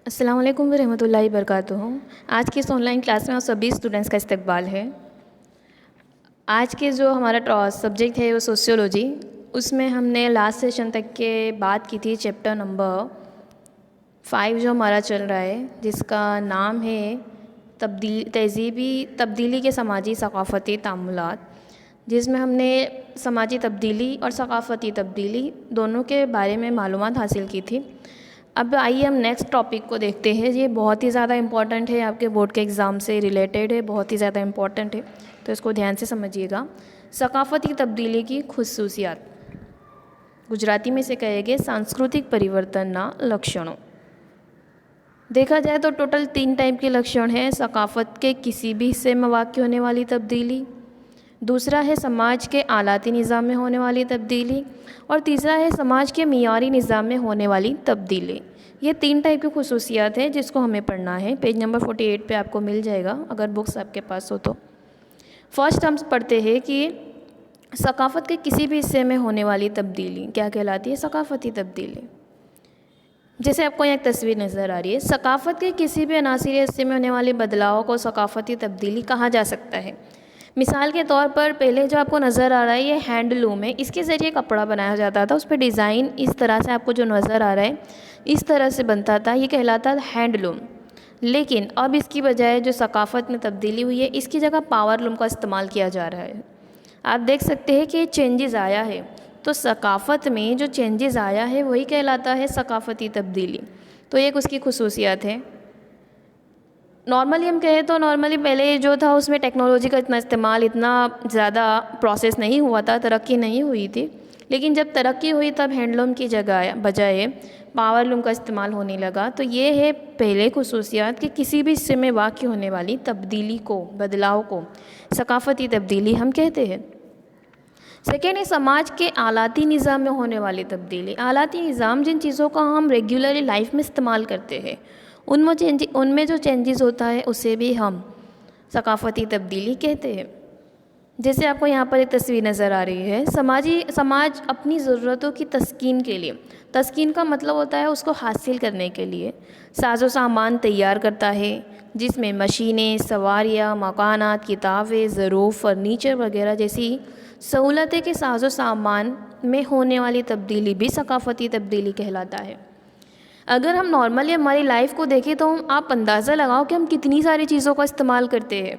अस्सलाम वालेकुम वरहमतुल्लाहि वबरकातुहू। आज की इस ऑनलाइन क्लास में आप सभी स्टूडेंट्स का इस्तकबाल है। आज के जो हमारा सब्जेक्ट है वो सोशियोलॉजी। उसमें हमने लास्ट सेशन तक के बात की थी चैप्टर नंबर 5 जो हमारा चल रहा है, जिसका नाम है तहज़ीबी तब्दीली के समाजी सक़ाफ़ती तामुलात, जिसमें हमने समाजी तब्दीली और सक़ाफ़ती तब्दीली दोनों के बारे में मालूमात हासिल की थी। अब आइए हम नेक्स्ट टॉपिक को देखते हैं। ये बहुत ही ज़्यादा इम्पॉर्टेंट है, आपके बोर्ड के एग्ज़ाम से रिलेटेड है, बहुत ही ज़्यादा इम्पॉर्टेंट है, तो इसको ध्यान से समझिएगा। सक़ाफ़ती तब्दीली की खुसूसियात, गुजराती में से कहेंगे सांस्कृतिक परिवर्तनना लक्षणों। देखा जाए तो टोटल 3 टाइप के लक्षण हैं। सक़ाफ़त के किसी भी हिस्से में वाक़ होने वाली तब्दीली, दूसरा है समाज के आलाती निज़ाम में होने वाली तब्दीली, और तीसरा है समाज के मियारी निज़ाम में होने वाली तब्दीली। ये 3 टाइप की खुसूसियात हैं जिसको हमें पढ़ना है। पेज नंबर 48 पे आपको मिल जाएगा अगर बुक्स आपके पास हो तो। फर्स्ट हम पढ़ते हैं कि सक़ाफ़त के किसी भी हिस्से में होने वाली तब्दीली क्या कहलाती है? सक़ाफ़ती तब्दीली। जैसे आपको यहाँ एक तस्वीर नज़र आ रही है, सक़ाफ़त के किसी भी अनासिरी हिस्से में होने वाले बदलाव को सक़ाफ़ती तब्दीली कहा जा सकता है। मिसाल के तौर पर पहले जो आपको नज़र आ रहा है ये हैंडलूम है, इसके ज़रिए कपड़ा बनाया जाता था, उस पर डिज़ाइन इस तरह से आपको जो नज़र आ रहा है इस तरह से बनता था, ये कहलाता था हैंडलूम। लेकिन अब इसकी बजाय जो सक़ाफ़त में तब्दीली हुई है, इसकी जगह पावरलूम का इस्तेमाल किया जा रहा है। आप देख सकते हैं कि चेंजेस आया है, तो सक़ाफ़त में जो चेंजेस आया है वही कहलाता है सक़ाफ़ती तब्दीली। तो एक उसकी खुसूसियात है। नॉर्मली हम कहें तो नॉर्मली पहले जो था उसमें टेक्नोलॉजी का इतना इस्तेमाल, इतना ज़्यादा प्रोसेस नहीं हुआ था, तरक्की नहीं हुई थी। लेकिन जब तरक्की हुई तब हैंडलूम की जगह बजाय पावरलूम का इस्तेमाल होने लगा। तो ये है पहले खुसूसियात कि किसी भी हिस्से में वाक़ होने वाली तब्दीली को, बदलाव को सक़ाफ़ती तब्दीली हम कहते हैं। सेकेंड है समाज के आलाती निज़ाम में होने वाली तब्दीली। आलाती निज़ाम जिन चीज़ों का हम रेगुलरली लाइफ में इस्तेमाल करते हैं उनमें जो चेंजेस होता है उसे भी हम सक़ाफ़ती तब्दीली कहते हैं। जैसे आपको यहाँ पर एक तस्वीर नज़र आ रही है, समाज अपनी ज़रूरतों की तस्कीन के लिए, तस्कीन का मतलब होता है उसको हासिल करने के लिए साजो सामान तैयार करता है, जिसमें मशीनें, सवारियाँ, मकानात, किताबें, ज़रूफ़, फर्नीचर वगैरह जैसी सहूलतें के साजो सामान में होने वाली तब्दीली भी सक़ाफ़ती तब्दीली कहलाता है। अगर हम नॉर्मली हमारी लाइफ को देखें तो आप अंदाज़ा लगाओ कि हम कितनी सारी चीज़ों का इस्तेमाल करते हैं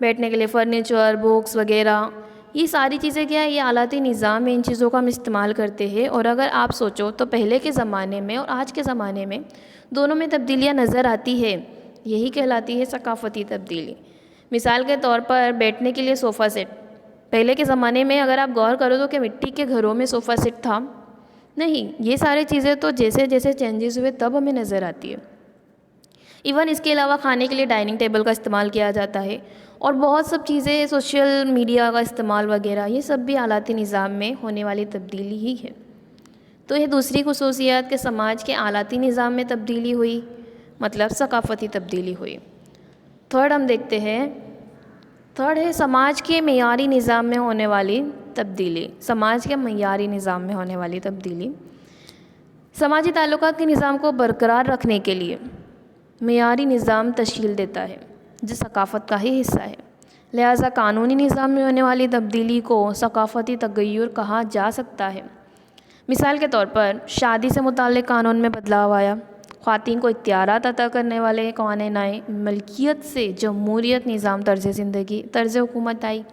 बैठने के लिए, फ़र्नीचर, बुक्स वगैरह, ये सारी चीज़ें क्या है, ये आलाती निज़ाम में इन चीज़ों का हम इस्तेमाल करते हैं। और अगर आप सोचो तो पहले के ज़माने में और आज के ज़माने में दोनों में तब्दीलियाँ नज़र आती है, यही कहलाती है सक़ाफ़ती तब्दीली। मिसाल के तौर पर बैठने के लिए सोफ़ा सेट, पहले के ज़माने में अगर आप गौर करो तो क्या मिट्टी के घरों में सोफ़ा सेट था? नहीं। ये सारी चीज़ें तो जैसे जैसे चेंजेस हुए तब हमें नज़र आती है। इवन इसके अलावा खाने के लिए डाइनिंग टेबल का इस्तेमाल किया जाता है, और बहुत सब चीज़ें, सोशल मीडिया का इस्तेमाल वगैरह, ये सब भी आलाती निज़ाम में होने वाली तब्दीली ही है। तो ये दूसरी खुसूसियत कि समाज के आलाती निज़ाम में तब्दीली हुई, मतलब सक़ाफ़ती तब्दीली हुई। थर्ड हम देखते हैं, थर्ड है समाज के मियारी निज़ाम में होने वाली तब्दीली। समाज के मियारी निज़ाम में होने वाली तब्दीली समाजी ताल्लुकात के निज़ाम को बरकरार रखने के लिए मियारी निज़ाम तश्कील देता है, जो सक़ाफ़त का ही हिस्सा है। लिहाजा कानूनी निज़ाम में होने वाली तब्दीली को सक़ाफ़ती तग़य्युर कहा जा सकता है। मिसाल के तौर पर शादी से मुताल्लिक़ कानून में बदलाव आया, ख़वातीन को इख्तियारात अता करने वाले कानून आए, मलकियत से जमहूरियत निज़ाम, तर्ज़ हुकूमत आई।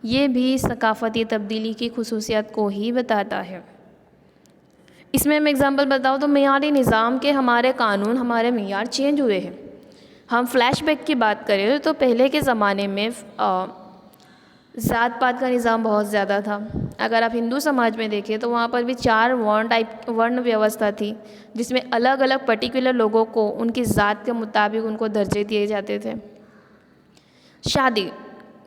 ये भी सक़ाफ़ती तब्दीली की खुसूसियत को ही बताता है। इसमें मैं एग्ज़ाम्पल बताऊँ तो मियारी निज़ाम के हमारे कानून, हमारे मियार चेंज हुए हैं। हम फ्लैशबैक की बात करें तो पहले के ज़माने में ज़ात पात का निज़ाम बहुत ज़्यादा था। अगर आप हिंदू समाज में देखें तो वहाँ पर भी 4 वर्ण व्यवस्था थी, जिसमें अलग अलग पर्टिकुलर लोगों को उनकी ज़ात के मुताबिक उनको दर्जे दिए जाते थे। शादी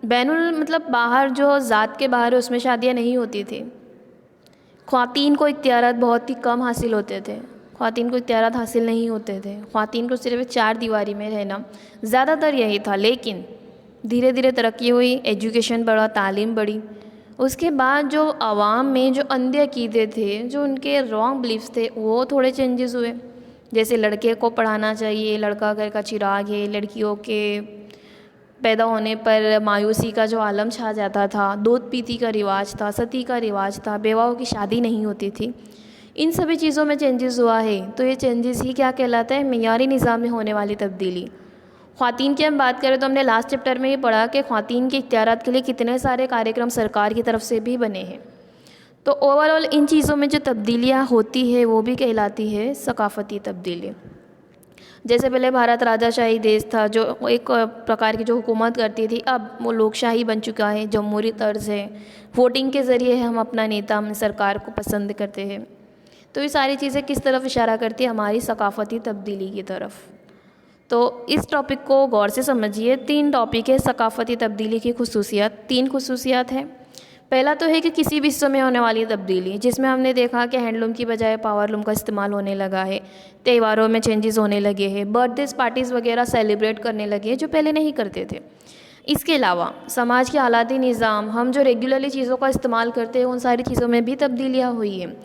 बैनुल मतलब बाहर, जो ज़ात के बाहर है उसमें शादियाँ नहीं होती थी। ख़वातीन को इख्तियारात बहुत ही कम हासिल होते थे, ख़वातीन को इख्तियारात हासिल नहीं होते थे, ख़वातीन को सिर्फ 4 दीवारी में रहना ज़्यादातर यही था। लेकिन धीरे धीरे तरक्की हुई, एजुकेशन बढ़ा, तालीम बढ़ी। उसके बाद जो आवाम में जो अंधे अक़ीदे थे, जो उनके रॉन्ग बिलीफ्स थे, वो थोड़े चेंजेस हुए। जैसे लड़के को पढ़ाना चाहिए, लड़का घर का चिराग है, लड़कियों के पैदा होने पर मायूसी का जो आलम छा जाता था, दूध पीती का रिवाज था, सती का रिवाज था, बेवाओं की शादी नहीं होती थी, इन सभी चीज़ों में चेंजेस हुआ है। तो ये चेंजेस ही क्या कहलाता है? मेयारी निज़ाम में होने वाली तब्दीली। ख़वातीन की हम बात करें तो हमने लास्ट चैप्टर में ये पढ़ा कि ख़वातीन के इख्तियारात के लिए कितने सारे कार्यक्रम सरकार की तरफ से भी बने हैं। तो ओवरऑल इन चीज़ों में जो तब्दीलियाँ होती है वो भी कहलाती है सकाफ़ती तब्दीली। जैसे पहले भारत राजाशाही देश था, जो एक प्रकार की जो हुकूमत करती थी, अब वो लोकशाही बन चुका है, जमहूरी तर्ज है, वोटिंग के ज़रिए हम अपना नेता, हम सरकार को पसंद करते हैं। तो ये सारी चीज़ें किस तरफ इशारा करती है? हमारी सकाफ़ती तब्दीली की तरफ। तो इस टॉपिक को गौर से समझिए। 3 टॉपिक है सकाफ़ती तब्दीली की खुसूसियात। 3 खुसूसियात हैं। पहला तो है कि किसी भी हिस्सों में होने वाली तब्दीली, जिसमें हमने देखा कि हैंडलूम की बजाय पावरलूम का इस्तेमाल होने लगा है, त्योहारों में चेंजेस होने लगे हैं, बर्थडेज पार्टीज़ वगैरह सेलिब्रेट करने लगे हैं जो पहले नहीं करते थे। इसके अलावा समाज के आलाती निज़ाम, हम जो रेगुलरली चीज़ों का इस्तेमाल करते हैं उन सारी चीज़ों में भी तब्दीलियाँ हुई हैं।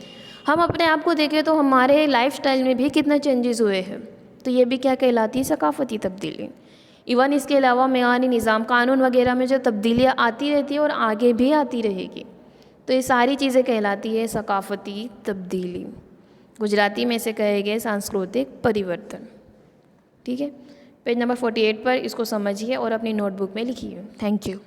हम अपने आप को देखें तो हमारे लाइफस्टाइल में भी कितने चेंजेस हुए हैं, तो ये भी क्या कहलाती है? सकाफ़ती तब्दीली। इवन इसके अलावा मेयानी निज़ाम, कानून वगैरह में जो तब्दीलियाँ आती रहती है और आगे भी आती रहेगी, तो ये सारी चीज़ें कहलाती है सकाफ़ती तब्दीली। गुजराती में से कहेंगे सांस्कृतिक परिवर्तन। ठीक है, पेज नंबर 48 पर इसको समझिए और अपनी नोटबुक में लिखिए। Thank you.